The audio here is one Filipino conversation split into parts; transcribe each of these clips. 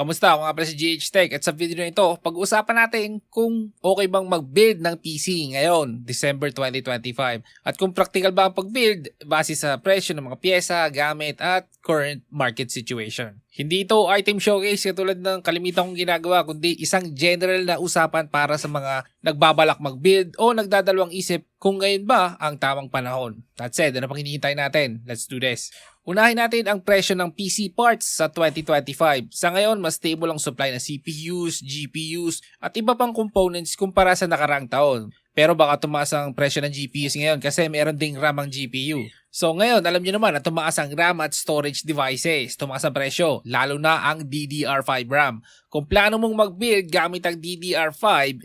Kamusta? Ako nga pala si GH Tech at sa video na ito, pag-uusapan natin kung okay bang mag-build ng PC ngayon, December 2025. At kung practical ba ang pag-build base sa presyo ng mga pyesa, gamit at current market situation. Hindi ito item showcase katulad ng kalimitan kong ginagawa, kundi isang general na usapan para sa mga nagbabalak mag-build o nagdadalawang isip kung ngayon ba ang tamang panahon. That said, ano pang hinihintay natin? Let's do this. Unahin natin ang presyo ng PC parts sa 2025. Sa ngayon, mas stable ang supply ng CPUs, GPUs at iba pang components kumpara sa nakaraang taon. Pero baka tumaas ang presyo ng GPUs ngayon kasi meron ding RAM ang GPU. So ngayon, alam nyo naman na tumaas ang RAM at storage devices. Tumaas ang presyo, lalo na ang DDR5 RAM. Kung plano mong mag-build gamit ang DDR5,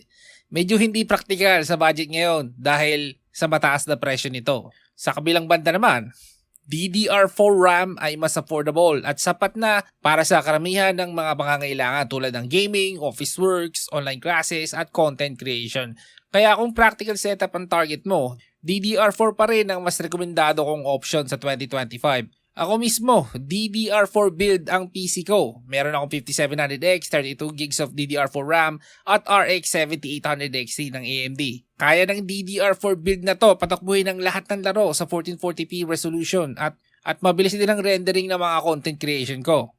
medyo hindi practical sa budget ngayon dahil sa mataas na presyo nito. Sa kabilang banda naman, DDR4 RAM ay mas affordable at sapat na para sa karamihan ng mga pangangailangan tulad ng gaming, office works, online classes at content creation. Kaya kung practical setup ang target mo, DDR4 pa rin ang mas rekomendado kong option sa 2025. Ako mismo, DDR4 build ang PC ko. Meron akong 5700X, 32GB of DDR4 RAM at RX 7800 XT ng AMD. Kaya ng DDR4 build na to patakbuhin ang lahat ng laro sa 1440p resolution at mabilis din ang rendering ng mga content creation ko.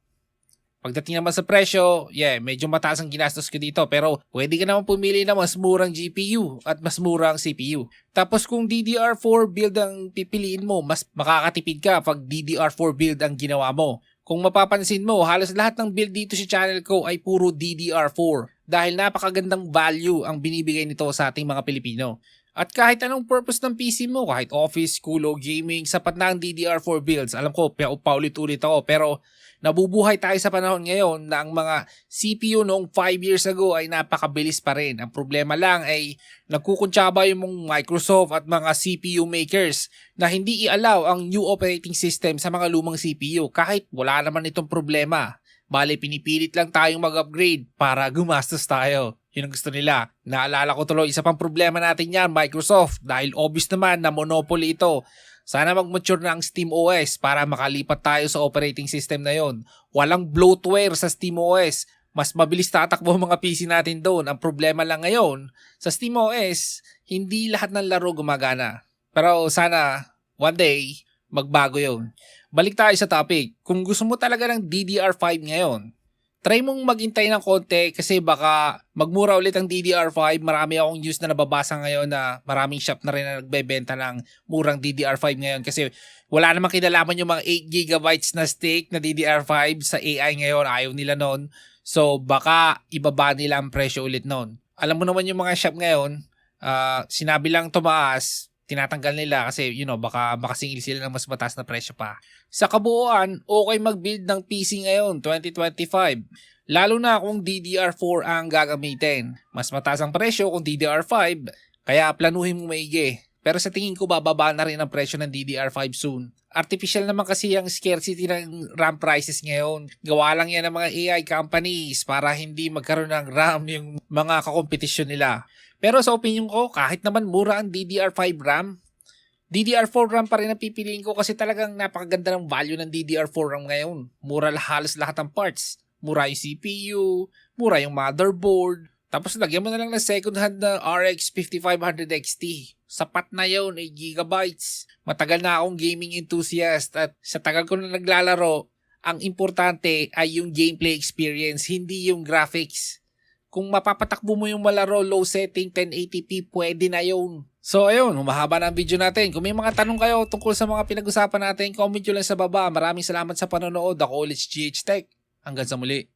Pagdating naman sa presyo, medyo mataas ang ginastos ko dito pero pwede ka naman pumili ng mas murang GPU at mas murang CPU. Tapos kung DDR4 build ang pipiliin mo, mas makakatipid ka pag DDR4 build ang ginawa mo. Kung mapapansin mo, halos lahat ng build dito sa channel ko ay puro DDR4 dahil napakagandang value ang binibigay nito sa ating mga Pilipino. At kahit anong purpose ng PC mo, kahit office, kulo, gaming, sapat na ang DDR4 builds. Alam ko, paulit-ulit ako pero nabubuhay tayo sa panahon ngayon na ang mga CPU noong 5 years ago ay napakabilis pa rin. Ang problema lang ay nagkukuntsaba yung mga Microsoft at mga CPU makers na hindi i-allow ang new operating system sa mga lumang CPU kahit wala naman itong problema. Bale, pinipilit lang tayong mag-upgrade para gumastos tayo. Yun ang gusto nila. Naalala ko tuloy, isa pang problema natin yan, Microsoft, dahil obvious naman na monopoly ito. Sana mag-mature na ang SteamOS para makalipat tayo sa operating system na yon. Walang bloatware sa SteamOS. Mas mabilis tatakbo ang mga PC natin doon. Ang problema lang ngayon, sa SteamOS, hindi lahat ng laro gumagana. Pero sana, one day, magbago yon. Balik tayo sa topic. Kung gusto mo talaga ng DDR5 ngayon, try mong maghintay ng konti kasi baka magmura ulit ang DDR5. Marami akong news na nababasa ngayon na maraming shop na rin na nagbebenta ng murang DDR5 ngayon kasi wala namang kinalaman yung mga 8GB na stick na DDR5 sa AI ngayon. Ayaw nila nun. So baka ibaba nila ang presyo ulit nun. Alam mo naman yung mga shop ngayon, sinabi lang tumaas, tinatanggal nila kasi baka singil sila ng mas mataas na presyo pa. Sa kabuuan, okay mag-build ng PC ngayon 2025. Lalo na kung DDR4 ang gagamitin. Mas mataas ang presyo kung DDR5, kaya planuhin mo maigi. Pero sa tingin ko bababa na rin ang presyo ng DDR5 soon. Artificial naman kasi ang scarcity ng RAM prices ngayon. Gawa lang yan ng mga AI companies para hindi magkaroon ng RAM yung mga kakompetisyon nila. Pero sa opinion ko, kahit naman mura ang DDR5 RAM, DDR4 RAM pa rin ang pipiliin ko kasi talagang napakaganda ng value ng DDR4 RAM ngayon. Mura halos lahat ng parts. Mura yung CPU, mura yung motherboard. Tapos lagyan mo na lang ng second hand na RX 5500 XT. Sapat na yun, 8GB. Matagal na akong gaming enthusiast at sa tagal ko na naglalaro, ang importante ay yung gameplay experience, hindi yung graphics. Kung mapapatakbo mo yung malaro, low setting, 1080p, pwede na yun. So ayun, humahaba na ang video natin. Kung may mga tanong kayo tungkol sa mga pinag-usapan natin, comment nyo lang sa baba. Maraming salamat sa panonood. Ako ulit si GH Tech. Hanggang sa muli.